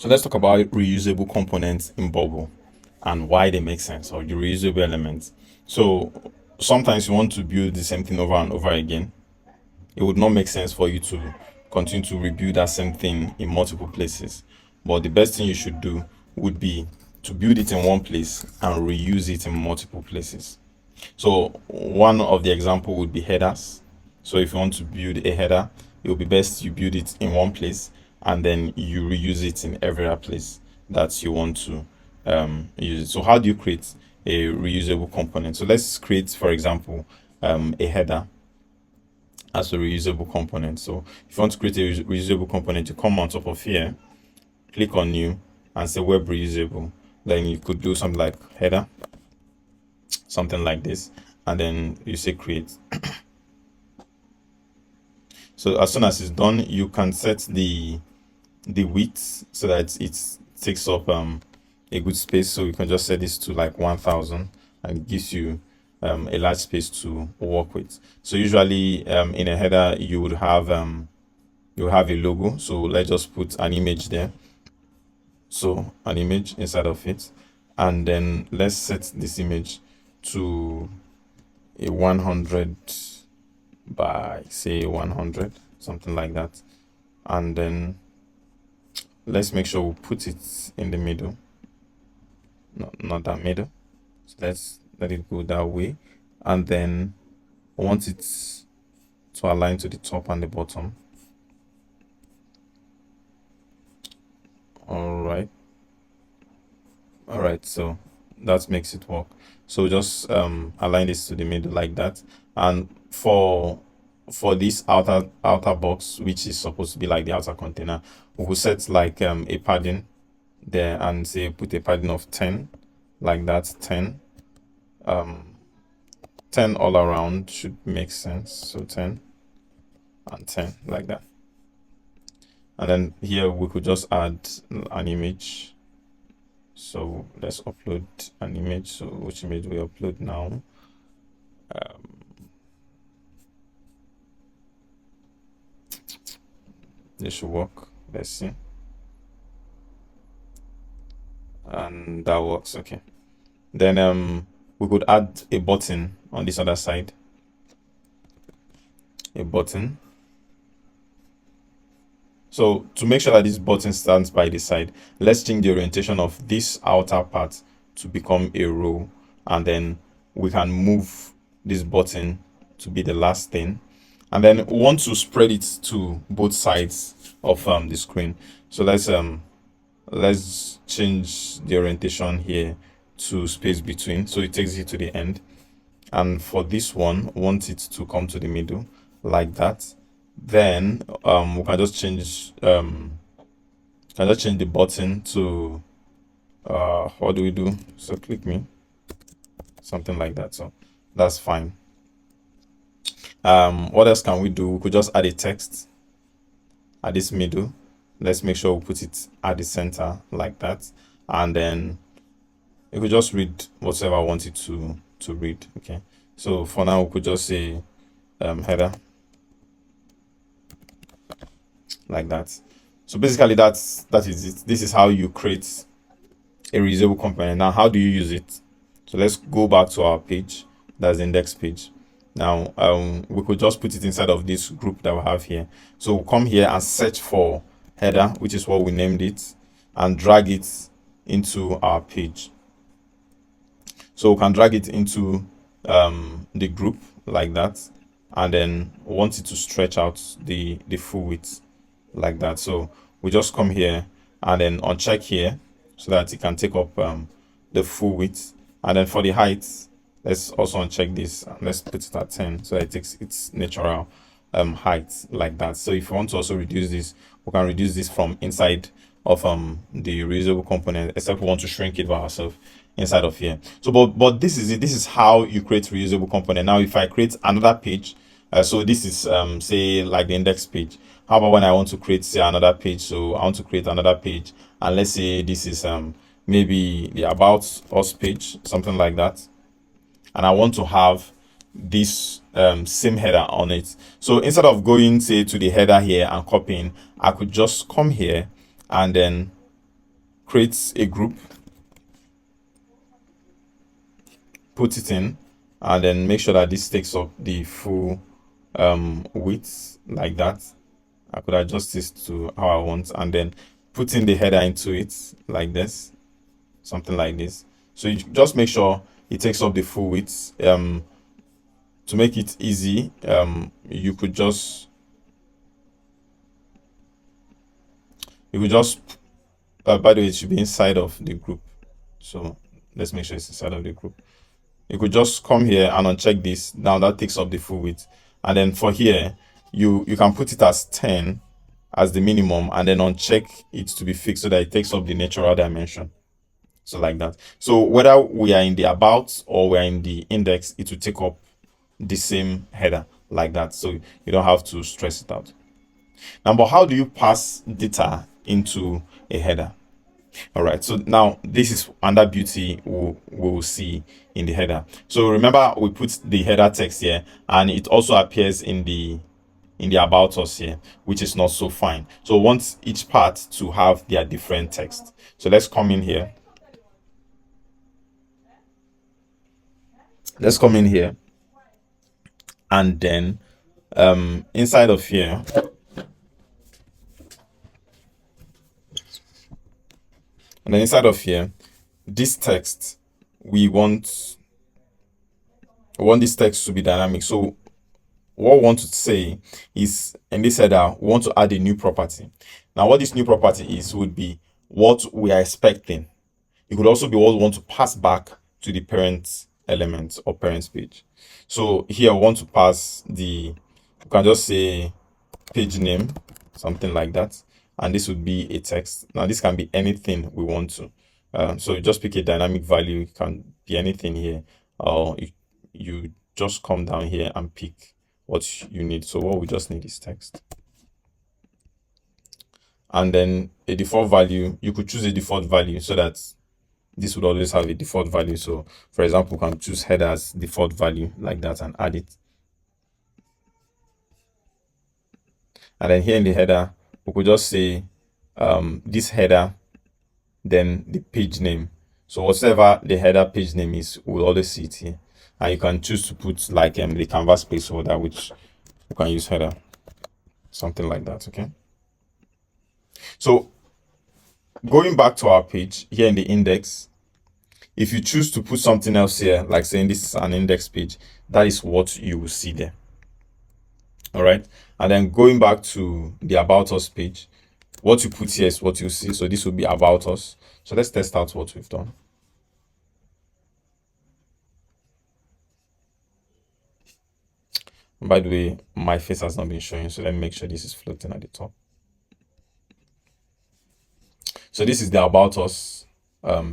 So let's talk about reusable components in Bubble and why they make sense, or the reusable elements. So sometimes you want to build the same thing over and over again. It would not make sense for you to continue to rebuild that same thing in multiple places. But the best thing you should do would be to build it in one place and reuse it in multiple places. So one of the example would be headers. So if you want to build a header, it will be best you build it in one place and then you reuse it in every other place that you want to use it. So how do you create a reusable component? So let's create, for example, a header as a reusable component. So if you want to create a reusable component, you come on top of here, click on new and say web reusable. Then you could do something like header, something like this, and then you say create. So as soon as it's done, you can set the width so that it takes up a good space. So you can just set this to like 1000 and it gives you a large space to work with. So usually in a header you would have a logo. So let's just put an image there. So an image inside of it, and then let's set this image to a 100 by say 100, something like that. And then let's make sure we put it in the middle, not that middle. So let's let it go that way, and then I want it to align to the top and the bottom. All right, so that makes it work. So just align this to the middle like that. And for this outer box, which is supposed to be like the outer container, we will set like a padding there and say put a padding of 10, like that. 10 all around should make sense. So 10 and 10 like that. And then here we could just add an image. So let's upload an image. So which image we upload now? This should work. Let's see. And that works. Okay. Then we could add a button on this other side. A button. So to make sure that this button stands by the side, let's change the orientation of this outer part to become a row, and then we can move this button to be the last thing. And then we want to spread it to both sides of the screen. So let's change the orientation here to space between, so it takes it to the end. And for this one, want it to come to the middle like that. Then we can just change the button to what do we do? So click me, something like that. So that's fine. What else can we do? We could just add a text at this middle. Let's make sure we put it at the center like that, and then you could just read whatever I want it to read. Okay, so for now we could just say header like that. So basically that is it. This is how you create a reusable component. Now how do you use it? So let's go back to our page. That's the index page. Now we could just put it inside of this group that we have here. So we'll come here and search for header, which is what we named it, and drag it into our page. So we can drag it into the group like that, and then we want it to stretch out the full width like that. So we just come here and then uncheck here so that it can take up the full width. And then for the height, let's also uncheck this and let's put it at 10 so that it takes its natural height like that. So if you want to also reduce this, we can reduce this from inside of the reusable component, except we want to shrink it by ourselves inside of here. So but this is it. This is how you create reusable component. Now if I create another page, so this is say like the index page. How about when I want to create say another page? So I want to create another page, and let's say this is maybe the about us page, something like that, and I want to have this same header on it. So instead of going say to the header here and copying, I could just come here and then create a group, put it in, and then make sure that this takes up the full width like that. I could adjust this to how I want, and then put in the header into it like this, something like this. So you just make sure it takes up the full width. To make it easy, you could just by the way, it should be inside of the group. So let's make sure it's inside of the group. You could just come here and uncheck this. Now that takes up the full width. And then for here, you can put it as 10 as the minimum, and then uncheck it to be fixed so that it takes up the natural dimension. So like that. So whether we are in the about or we're in the index, it will take up the same header like that. So you don't have to stress it out. Now, but how do you pass data into a header? All right, so now this is another beauty we'll see in the header. So remember, we put the header text here, and it also appears in the about us here, which is not so fine. So we want each part to have their different text. So let's come in here. Let's come in here, and then inside of here, and then inside of here, this text, we want this text to be dynamic. So what we want to say is, in this header, we want to add a new property. Now, what this new property is would be what we are expecting. It could also be what we want to pass back to the parent element or parent page. So here we want to pass we can just say page name, something like that, and this would be a text. Now this can be anything we want to. So you just pick a dynamic value. It can be anything here, or you just come down here and pick what you need. So what we just need is text. And then a default value, you could choose a default value so that this would always have a default value. So for example, we can choose header as default value like that and add it. And then here in the header, we could just say this header, then the page name. So whatever the header page name is, we'll always see it here. And you can choose to put like the canvas placeholder, which you can use header, something like that. Okay. So going back to our page here in the index, if you choose to put something else here, like saying this is an index page, that is what you will see there. All right. And then going back to the about us page, what you put here is what you see. So this will be about us. So let's test out what we've done. By the way, my face has not been showing, so let me make sure this is floating at the top. So this is the about us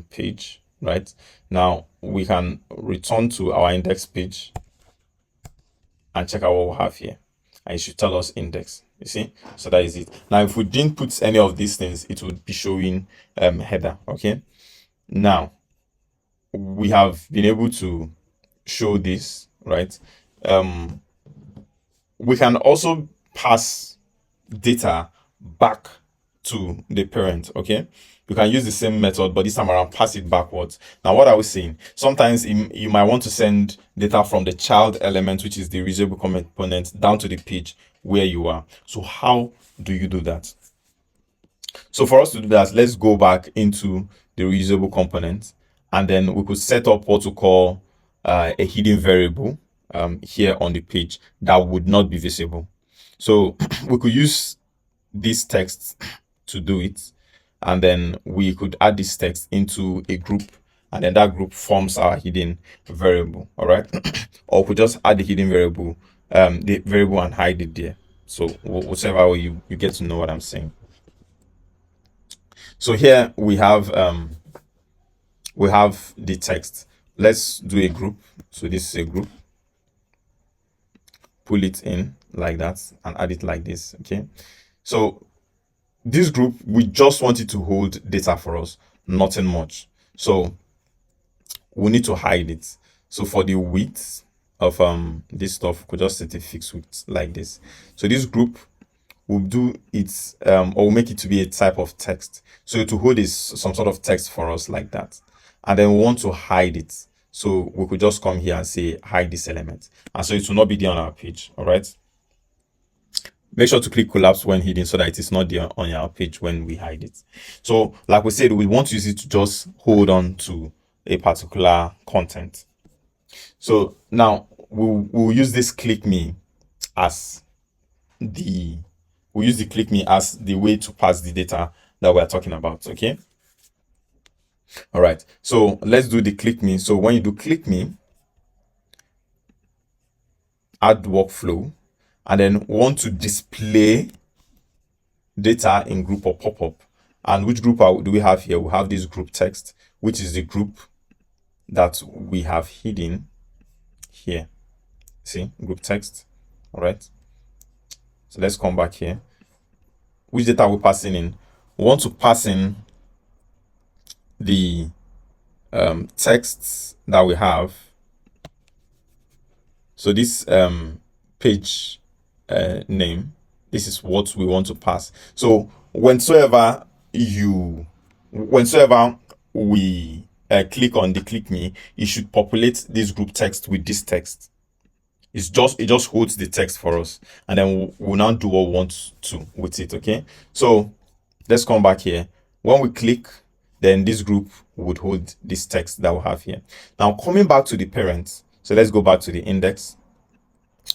page, right? Now we can return to our index page and check out what we have here, and it should tell us index. You see, so that is it. Now if we didn't put any of these things, it would be showing header. Okay, now we have been able to show this, right? We can also pass data back to the parent. Okay, you can use the same method, but this time around pass it backwards. Now what are we saying? Sometimes you might want to send data from the child element, which is the reusable component, down to the page where you are. So how do you do that? So for us to do that, let's go back into the reusable component, and then we could set up what we call a hidden variable here on the page that would not be visible. So we could use this text to do it, and then we could add this text into a group, and then that group forms our hidden variable. All right. Or we could just add the hidden variable, the variable, and hide it there. So whichever way you get to know what I'm saying. So here we have the text. Let's do a group. So this is a group. Pull it in like that and add it like this. Okay. So this group, we just want it to hold data for us, nothing much. So we need to hide it. So for the width of this stuff, we could just set a fixed width like this. So this group we'll do it or we'll make it to be a type of text. So to hold is some sort of text for us like that. And then we want to hide it. So we could just come here and say hide this element. And so it will not be there on our page. All right. Make sure to click collapse when hidden so that it is not there on our page when we hide it. So like we said, we want to use it to just hold on to a particular content. So now we'll use this click me as the click me as the way to pass the data that we're talking about. Okay. All right. So let's do the click me. So when you do click me, add workflow, and then want to display data in group or pop-up. And which group do we have here? We have this group text, which is the group that we have hidden here. See, group text. All right. So let's come back here. Which data are we passing in? We want to pass in the texts that we have. So this page name, this is what we want to pass. So whenever we click on the click me, it should populate this group text with this text. It just holds the text for us, and then we'll now do what we want to with it. Okay, so let's come back here. When we click, then this group would hold this text that we have here. Now coming back to the parent, so let's go back to the index.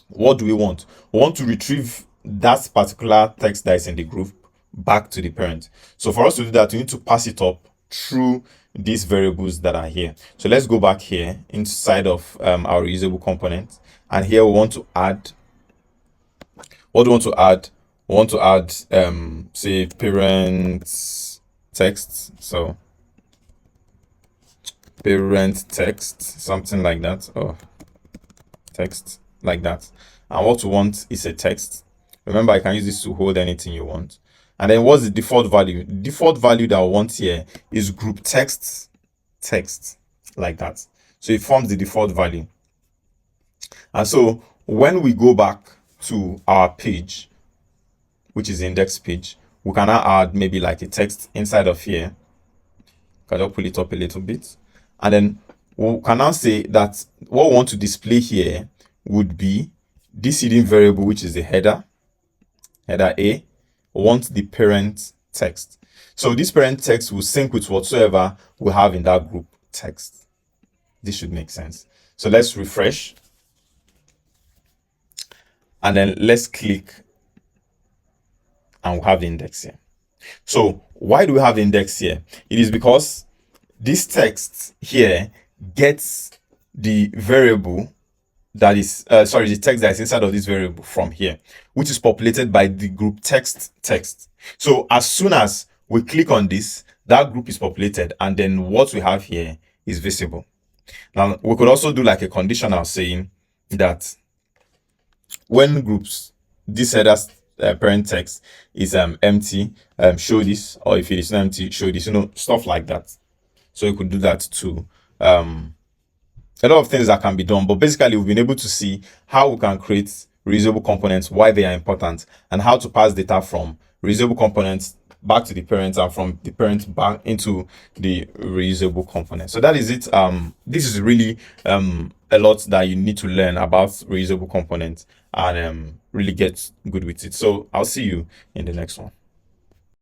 What do we want? We want to retrieve that particular text that is in the group back to the parent. So for us to do that, we need to pass it up through these variables that are here. So let's go back here inside of our reusable component, and here we want to add. What do we want to add? We want to add say parent text. So parent text, something like that, or text like that. And what we want is a text. Remember, I can use this to hold anything you want. And then what's the default value? The default value that I want here is group text like that. So it forms the default value. And so when we go back to our page, which is the index page, we can now add maybe like a text inside of here. Can I pull it up a little bit? And then we can now say that what we want to display here would be this hidden variable, which is the header A. We want the parent text. So this parent text will sync with whatsoever we have in that group text. This should make sense. So let's refresh. And then let's click, and we'll have the index here. So why do we have the index here? It is because this text here gets the variable that is the text that is inside of this variable from here, which is populated by the group text. So as soon as we click on this, that group is populated, and then what we have here is visible. Now we could also do like a conditional saying that when groups, this header's parent text is empty, show this, or if it is not empty, show this, stuff like that. So you could do that too. A lot of things that can be done, but basically we've been able to see how we can create reusable components, why they are important, and how to pass data from reusable components back to the parent and from the parent back into the reusable component. So that is it. This is really a lot that you need to learn about reusable components and really get good with it. So I'll see you in the next one.